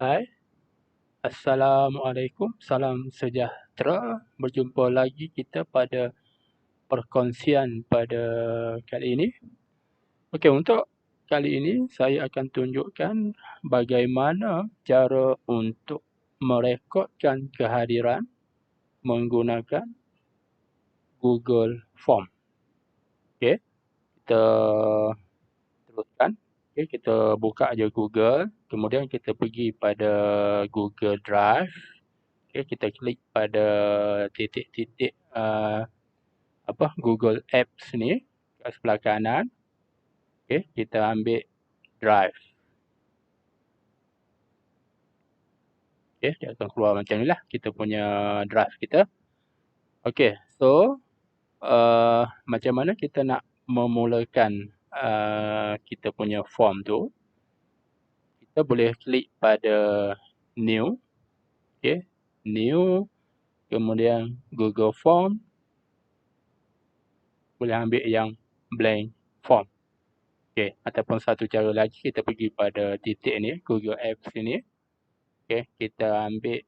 Hai, Assalamualaikum, salam sejahtera. Berjumpa lagi kita pada perkongsian pada kali ini. Okey, untuk kali ini saya akan tunjukkan bagaimana cara untuk merekodkan kehadiran menggunakan Google Form. Okey, kita teruskan. Okey, kita buka je Google, kemudian kita pergi pada Google Drive. Okey, kita klik pada titik-titik Google Apps ni kat sebelah kanan. Okey, kita ambil Drive. Okey, dia akan keluar macam ni lah kita punya Drive kita. Okey, so macam mana kita nak memulakan kita punya form tu? Kita boleh klik pada New. Okey, New, kemudian Google Form. Boleh ambil yang blank form. Okey, ataupun satu cara lagi kita pergi pada titik ni, Google Apps ni. Okey, kita ambil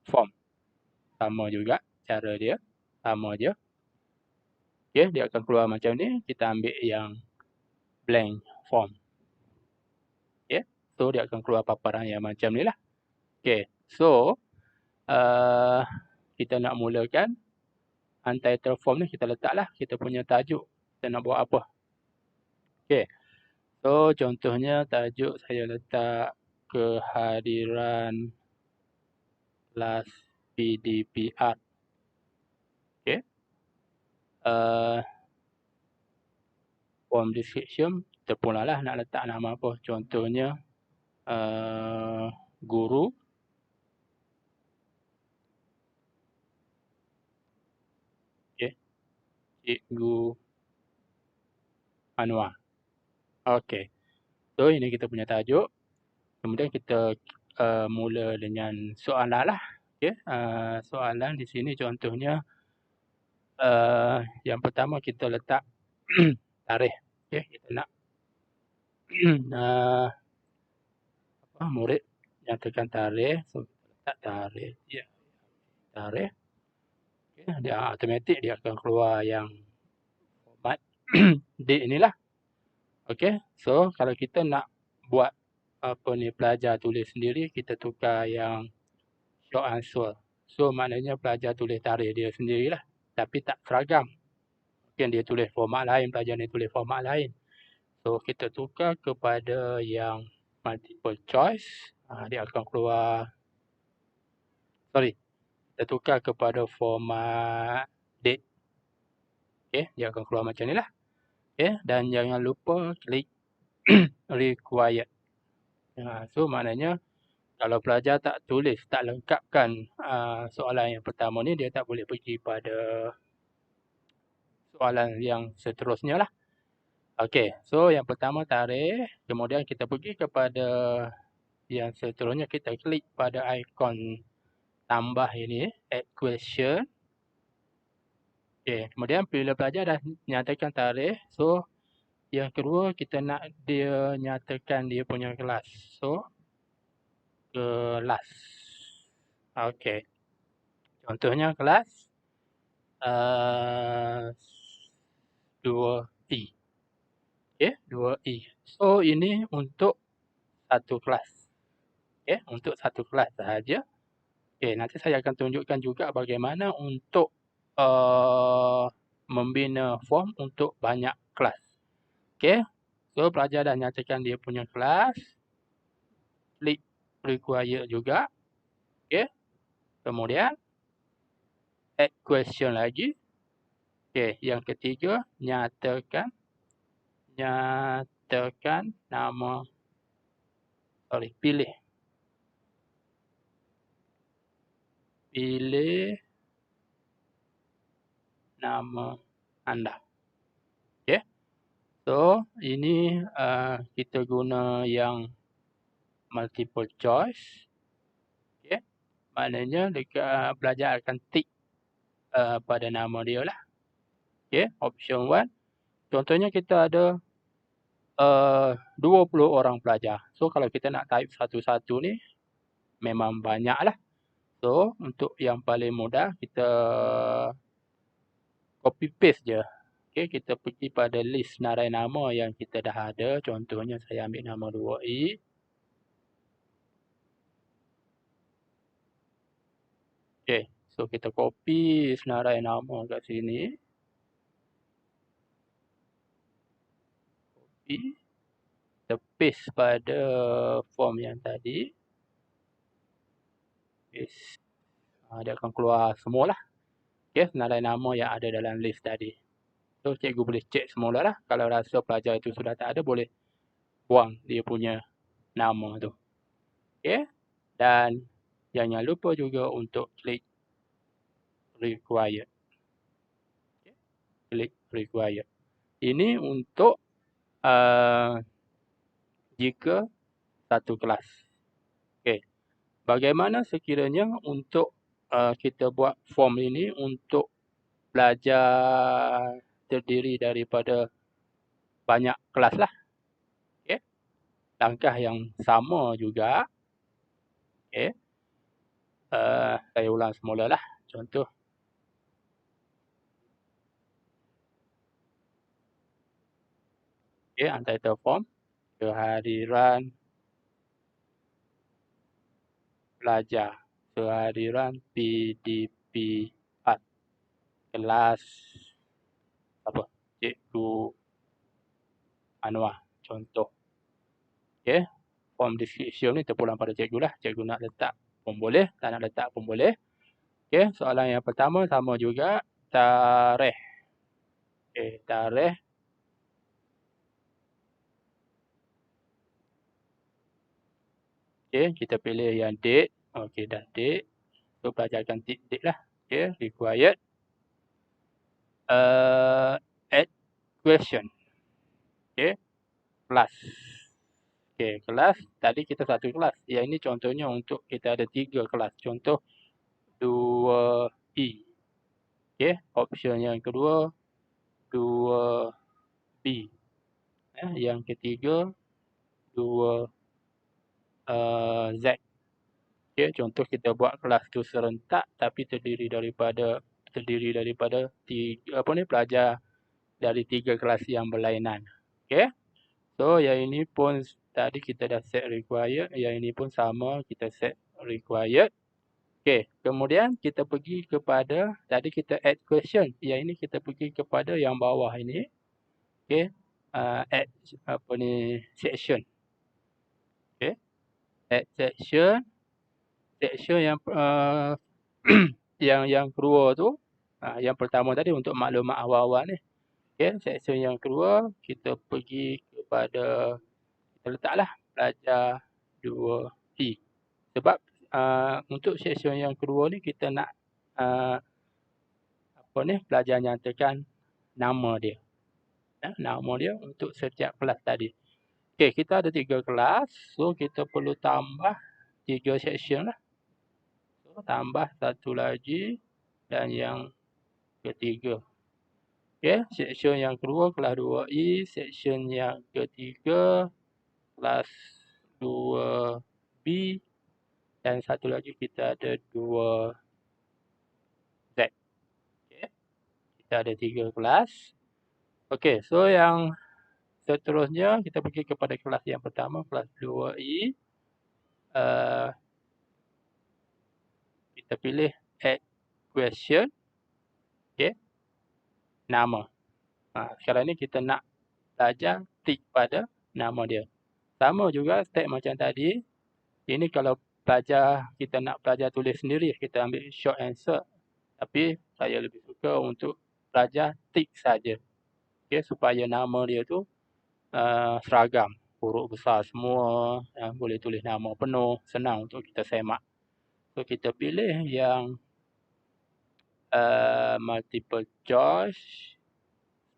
form. Sama juga cara dia, sama je. Okey, dia akan keluar macam ni, kita ambil yang blank form. Okey, so dia akan keluar paparan yang macam ni lah. Okey, so kita nak mulakan untitled form ni, kita letaklah kita punya tajuk. Kita nak buat apa? Okey, so contohnya tajuk saya letak kehadiran kelas PDPR. Okey, form description kita pula lah nak letak nama apa. Contohnya guru. Okey, Cikgu Anwar. Okey, so ini kita punya tajuk. Kemudian kita mula dengan soalan lah. Okey, soalan di sini contohnya yang pertama kita letak tarikh. Okey, kita nak murid nyatakan tarikh. So kita letak tarikh. Ya, tarikh. Okay, dia automatik dia akan keluar yang format date inilah. Okey, so kalau kita nak buat pelajar tulis sendiri, kita tukar yang short answer. So maknanya pelajar tulis tarikh dia sendirilah, tapi tak seragam. Mungkin dia tulis format lain, pelajar ni tulis format lain. So kita tukar kepada yang multiple choice. Dia akan keluar, kita tukar kepada format date. Okey, dia akan keluar macam ni lah. Okey, dan jangan lupa klik required. So maknanya kalau pelajar tak tulis, tak lengkapkan soalan yang pertama ni, dia tak boleh pergi pada soalan yang seterusnya lah. Okey, so yang pertama tarikh, kemudian kita pergi kepada yang seterusnya, kita klik pada ikon tambah ini, add question. Okey, kemudian bila pelajar dah nyatakan tarikh, so yang kedua kita nak dia nyatakan dia punya kelas. So kelas. Okey, contohnya kelas 2E. Okey, 2E. So ini untuk satu kelas. Okey, untuk satu kelas sahaja. Okey, nanti saya akan tunjukkan juga bagaimana untuk membina form untuk banyak kelas. Okey, so pelajar dah nyatakan dia punya kelas. Klik require juga. Okey, kemudian add question lagi. Okey, yang ketiga nyatakan nama, pilih nama anda. Okey, so ini kita guna yang multiple choice. Okey, maknanya dekat pelajar akan tick pada nama dia lah. Okey, option 1 contohnya kita ada 20 orang pelajar. So, kalau kita nak type satu-satu ni, memang banyak lah. So, untuk yang paling mudah, kita copy paste je. Okay, kita pergi pada list senarai nama yang kita dah ada. Contohnya, saya ambil nama 2i. Okay, so kita copy senarai nama kat sini. Copy. Kita paste pada form yang tadi. Paste. Dia akan keluar semualah. Okay, senarai nama yang ada dalam list tadi. So, cikgu boleh cek semula lah. Kalau rasa pelajar itu sudah tak ada, boleh buang dia punya nama tu. Okay. Dan jangan lupa juga untuk klik required. Okay. Klik required. Ini untuk jika satu kelas. Okay. Bagaimana sekiranya untuk kita buat form ini untuk pelajar terdiri daripada banyak kelas lah. Okay. Langkah yang sama juga. Okay. Saya ulang semula lah. Contoh. Okay, untitled form. Kehadiran pelajar. Kehadiran PDP Art. Kelas apa? Cikgu Anwar. Contoh. Okay. Form description ni terpulang pada cikgu lah. Cikgu nak letak pun boleh. Tak nak letak pun boleh. Okay. Soalan yang pertama sama juga. Tarikh. Okay. Tarikh. Okay. Kita pilih yang date. Okay. Dah date. So, pelajar akan tick date lah. Okay. Required. Add question. Okay. Kelas. Okay. Kelas. Tadi kita satu kelas. Yang ini contohnya untuk kita ada 3 kelas. Contoh 2i. Okay. Option yang kedua 2b. Yang ketiga 2z. Okay. Contoh kita buat kelas tu serentak tapi terdiri daripada pelajar dari 3 kelas yang berlainan. Okay. So, yang ini pun tadi kita dah set required. Yang ini pun sama, kita set required. Okay. Kemudian kita pergi kepada, tadi kita add question. Yang ini kita pergi kepada yang bawah ini. Okay. Add section. Okay. Add section. Section yang yang kedua tu, yang pertama tadi untuk maklumat awal-awal ni. Okay. Section yang kedua, kita pergi kepada, kita letaklah pelajar 2i. Sebab untuk section yang kedua ni kita nak pelajar nyatakan nama dia. Nama dia untuk setiap kelas tadi. Okey, kita ada 3 kelas. So, kita perlu tambah 3 section lah. So, tambah satu lagi dan yang ketiga. Okey, section yang kedua kelas 2i, section yang ketiga kelas 2b dan satu lagi kita ada 2z. Okey. Kita ada 3 kelas. Okey, so yang seterusnya kita pergi kepada kelas yang pertama, kelas 2i. Kita pilih add question. Okey. Nama. Sekarang ni kita nak pelajar tick pada nama dia. Sama juga step macam tadi. Ini kalau pelajar, kita nak pelajar tulis sendiri, kita ambil short answer. Tapi saya lebih suka untuk pelajar tick saja. Okay, supaya nama dia tu seragam. Huruf besar semua. Boleh tulis nama penuh. Senang untuk kita semak. So, kita pilih yang multiple choice.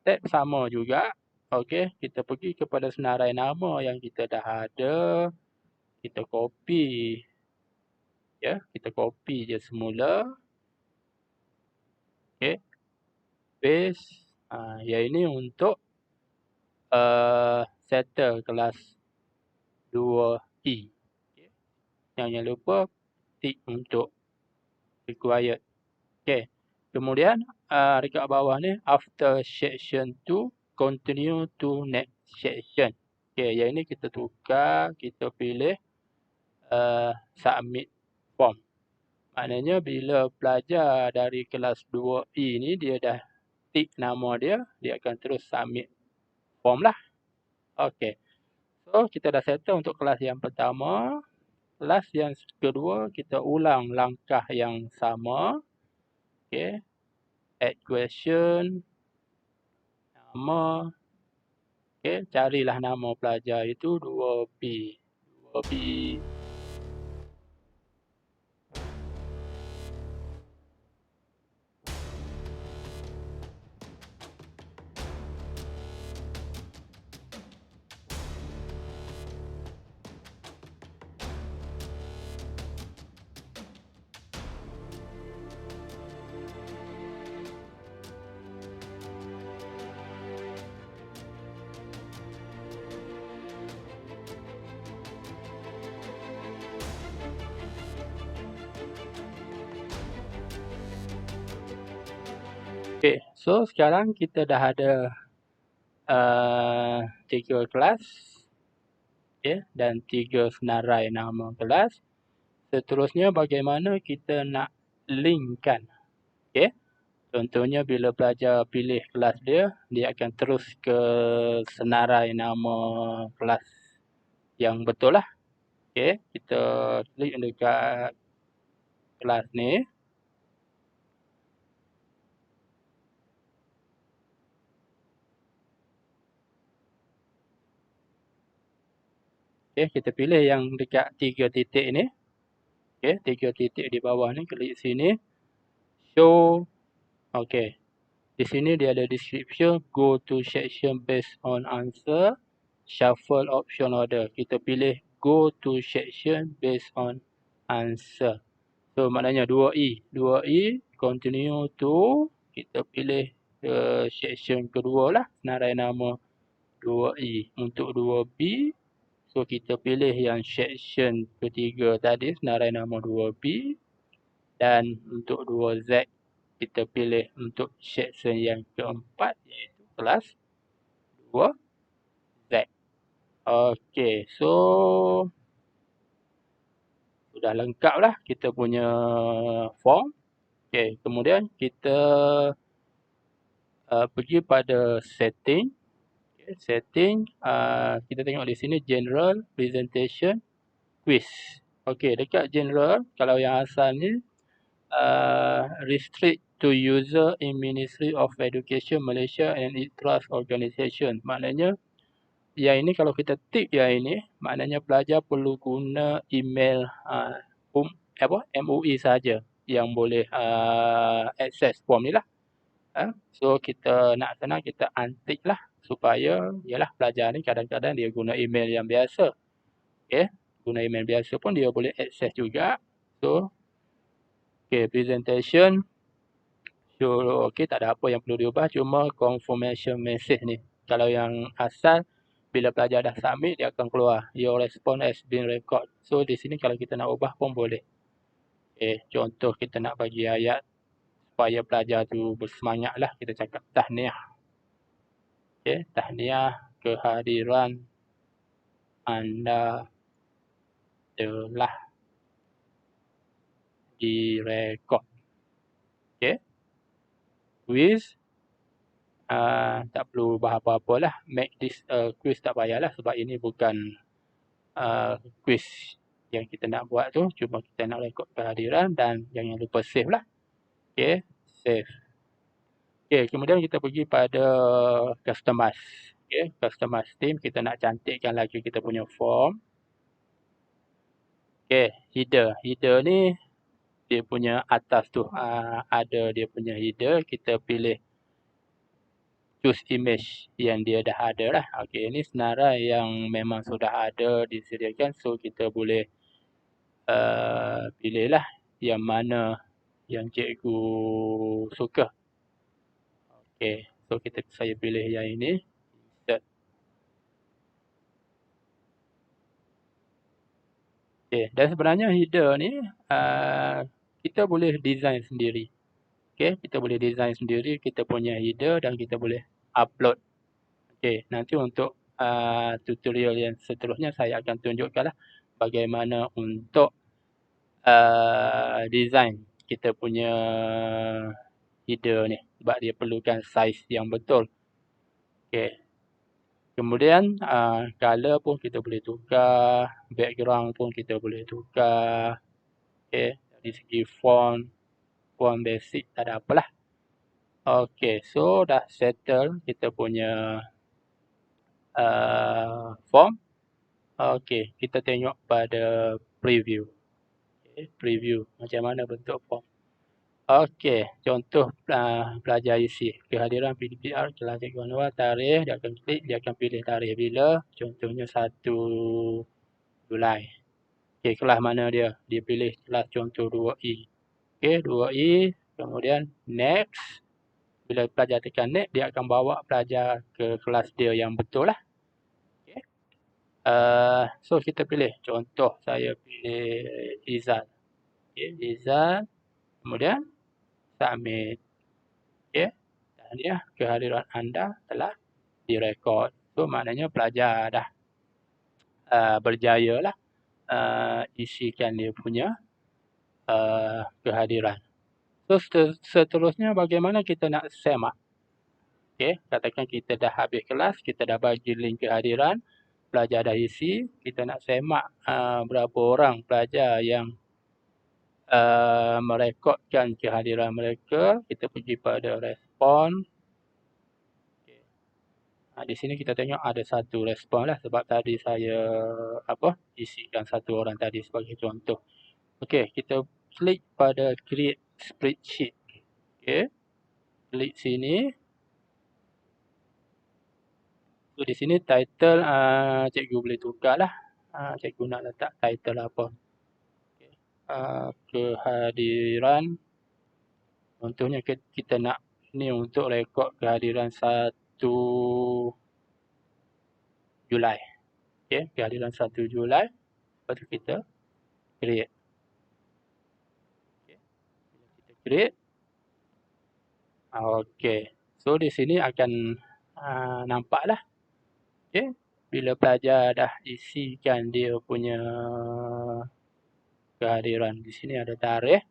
Step sama juga. Okey, kita pergi kepada senarai nama yang kita dah ada. Kita copy. Ya, kita copy je semula. Okey. Paste. Yang ini untuk settle kelas 2E. Okay. Jangan lupa tick untuk required. Okay. Kemudian dekat bawah ni, after section 2, continue to next section. Okay, yang ini kita tukar, kita pilih submit form. Maknanya bila pelajar dari kelas 2E ni dia dah tick nama dia, dia akan terus submit form lah. Okay. So, kita dah settle untuk kelas yang pertama. Kelas yang kedua, kita ulang langkah yang sama. Okay. Add question. Nama. Okay. Carilah nama pelajar itu 2B. 2B. Okay, so sekarang kita dah ada 3 kelas, okay, dan 3 senarai nama kelas. Seterusnya bagaimana kita nak linkkan. Okay. Contohnya bila pelajar pilih kelas dia, dia akan terus ke senarai nama kelas yang betul lah. Okay. Kita klik dekat kelas ni. Okay, kita pilih yang dekat 3 titik ni. Okay, 3 titik di bawah ni, klik sini. Show. Okay. Di sini dia ada description. Go to section based on answer. Shuffle option order. Kita pilih go to section based on answer. So, maknanya 2E. 2E, continue to. Kita pilih section kedua lah. Senarai nama 2E. Untuk 2B. So, kita pilih yang section ketiga tadi, senarai nama 2B. Dan untuk 2Z, kita pilih untuk section yang keempat, iaitu kelas 2Z. Okey, so sudah lengkap lah kita punya form. Okey, kemudian kita pergi pada setting. Setting, kita tengok di sini general, presentation, quiz. Okey, dekat general, kalau yang asal ni, restrict to user in Ministry of Education Malaysia and its trust organisation. Maknanya, yang ini kalau kita tick yang ini, maknanya pelajar perlu guna email MUI saja yang boleh access form ni lah. So, kita nak senang, kita untick lah. Supaya, yalah pelajar ni kadang-kadang dia guna email yang biasa. Okay. Guna email biasa pun dia boleh access juga. So, okay, presentation. So, okay, tak ada apa yang perlu diubah. Cuma confirmation message ni. Kalau yang asal, bila pelajar dah submit, dia akan keluar. Your response has been recorded. So, di sini kalau kita nak ubah pun boleh. Okay, contoh kita nak bagi ayat supaya pelajar tu bersemangat lah. Kita cakap tahniah. Okay, tahniah kehadiran anda telah direkod. Okay. Quiz. Tak perlu ubah apa-apa lah. Make this quiz tak payahlah sebab ini bukan quiz yang kita nak buat tu. Cuma kita nak rekod kehadiran dan jangan lupa save lah. Okay. Save. Okay, kemudian kita pergi pada customize. Okay, customize theme. Kita nak cantikkan lagi kita punya form. Okay, header. Header ni dia punya atas tu ada dia punya header. Kita pilih choose image yang dia dah ada lah. Okay, ini senarai yang memang sudah ada disediakan. So, kita boleh pilih lah yang mana yang cikgu suka. Okay, so saya pilih yang ini. Insert. Okey, dan sebenarnya header ni kita boleh design sendiri. Okey, kita boleh design sendiri kita punya header dan kita boleh upload. Okey, nanti untuk tutorial yang seterusnya saya akan tunjukkanlah bagaimana untuk design kita punya header ni sebab dia perlukan saiz yang betul. Okey. Kemudian color pun kita boleh tukar, background pun kita boleh tukar. Okey, dari segi font basic tak ada apalah. Okey, so dah settle kita punya form. Okey, kita tengok pada preview. Okay, preview macam mana bentuk form. Okey, contoh pelajar isi kehadiran PDPR kelas cikgu Anwar, tarikh dia akan klik, dia akan pilih tarikh bila, contohnya 1 Julai. Okey, kelas mana dia? Dia pilih kelas contoh 2E. Okey, 2E, kemudian next. Bila pelajar tekan next, dia akan bawa pelajar ke kelas dia yang betul lah. Okay. So kita pilih, contoh saya pilih Izal. Okay, Izal, kemudian submit. Okay. Dan ya, kehadiran anda telah direkod. So maknanya pelajar dah berjaya lah isikan dia punya kehadiran. So seterusnya bagaimana kita nak semak. Okay, katakan kita dah habis kelas, kita dah bagi link kehadiran, pelajar dah isi, kita nak semak berapa orang pelajar yang merekodkan kehadiran mereka, kita pergi pada respon. Okay. Di sini kita tengok ada satu respon lah sebab tadi saya isikan satu orang tadi sebagai contoh. Okey, kita klik pada create spreadsheet. Okey. Klik sini. So di sini title cikgu boleh tukarlah. Cikgu nak letak title apa. Okay. Kehadiran. Contohnya kita nak ni untuk rekod kehadiran 1 Julai. Okey, kehadiran 1 Julai. Lepas tu kita create. Okay. Kita create. Okey. So di sini akan nampaklah. Okey. Bila pelajar dah isikan dia punya kehadiran. Di sini ada tarikh.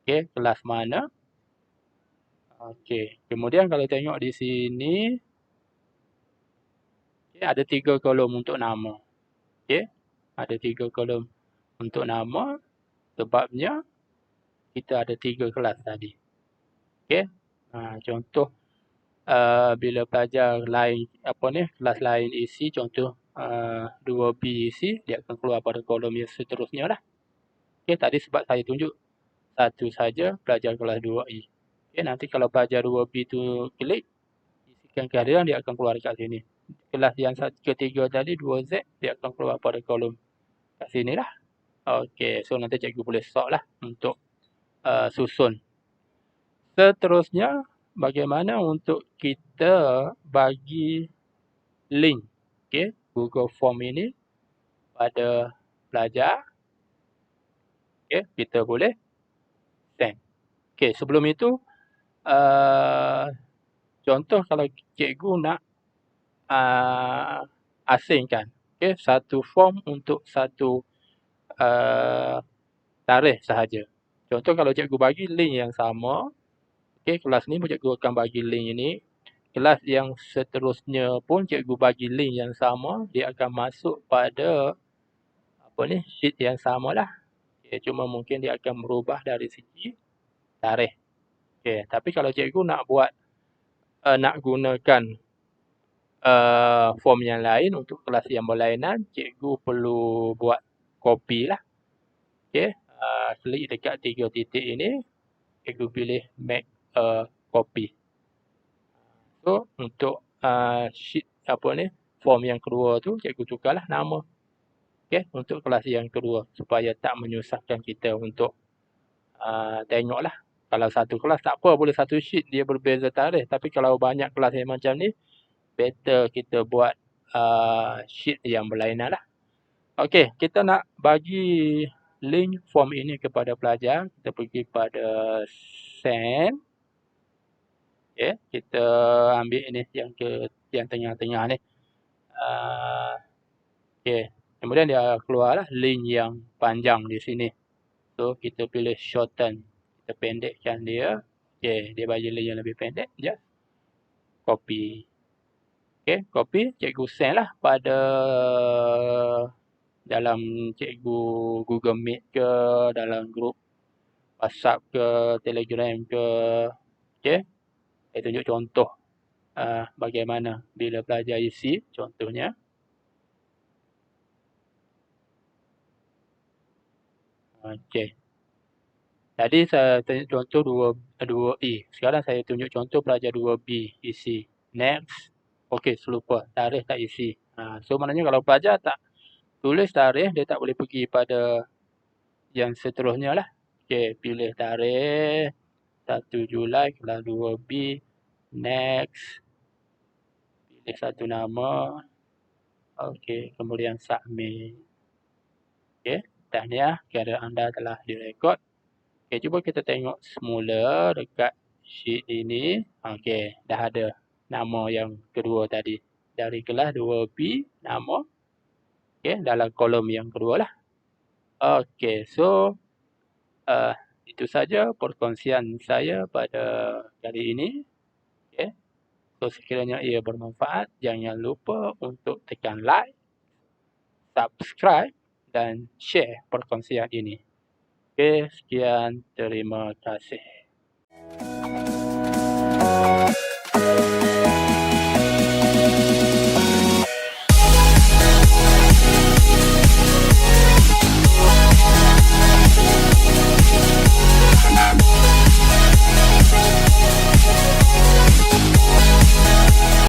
Okey, kelas mana. Okey. Kemudian kalau tengok di sini. Okay, ada 3 kolom untuk nama. Okey. Ada 3 kolom untuk nama. Sebabnya kita ada 3 kelas tadi. Okey. Contoh bila pelajar lain kelas lain isi, contoh 2B isi, dia akan keluar pada kolom yang seterusnya lah. Okey, tadi sebab saya tunjuk satu saja pelajar kelas 2E. Okey, nanti kalau pelajar 2B tu klik isikan kehadiran, dia akan keluar dekat sini. Kelas yang ketiga tadi 2Z, dia akan keluar pada kolom kat sini lah. Okey, so nanti cikgu boleh sort lah untuk susun. Seterusnya, bagaimana untuk kita bagi link Google Form ini pada pelajar. Kita boleh send. Sebelum itu contoh kalau cikgu nak asingkan satu form untuk satu tarikh sahaja. Contoh kalau cikgu bagi link yang sama, kelas ni pun cikgu akan bagi link ini. Kelas yang seterusnya pun cikgu bagi link yang sama, dia akan masuk pada sheet yang samalah. Cuma mungkin dia akan berubah dari segi tarikh. Tapi kalau cikgu nak buat nak gunakan form yang lain untuk kelas yang berlainan, cikgu perlu buat copy lah. Klik dekat 3 titik ini, cikgu pilih make a copy. So untuk sheet form yang kedua tu, cikgu tukarlah nama. Untuk kelas yang kedua supaya tak menyusahkan kita untuk tengoklah. Kalau satu kelas tak apa, boleh satu sheet dia berbeza tarikh, tapi kalau banyak kelas yang macam ni, better kita buat sheet yang berlainan lah. Okey, kita nak bagi link form ini kepada pelajar. Kita pergi pada send. Okey, kita ambil ini yang tengah-tengah ni. Okey, kemudian dia keluarlah link yang panjang di sini. So, kita pilih shorten. Kita pendekkan dia. Okey, dia bagi link yang lebih pendek. Just copy. Okey, copy. Cikgu send lah pada dalam cikgu Google Meet ke, dalam grup WhatsApp ke, Telegram ke. Okey, saya tunjuk contoh bagaimana bila pelajar isi. Contohnya. Okey. Tadi saya tunjuk contoh 2E. Sekarang saya tunjuk contoh pelajar 2B isi. Next. Okey, selupa. Tarikh tak isi. So, maknanya kalau pelajar tak tulis tarikh, dia tak boleh pergi pada yang seterusnya lah. Okey, pilih tarikh. 1 Julai kelas 2B. Next. Pilih satu nama. Okey, kemudian submit. Okey, tahniah kerana anda telah direkod. Okey, cuba kita tengok semula dekat sheet ini. Okey, dah ada nama yang kedua tadi. Dari kelas 2B, nama. Okey, dalam kolom yang kedua lah. Okey, so itu saja perkongsian saya pada kali ini. Okey, so sekiranya ia bermanfaat, jangan lupa untuk tekan like, subscribe dan share perkongsian ini. Okey, sekian. Terima kasih.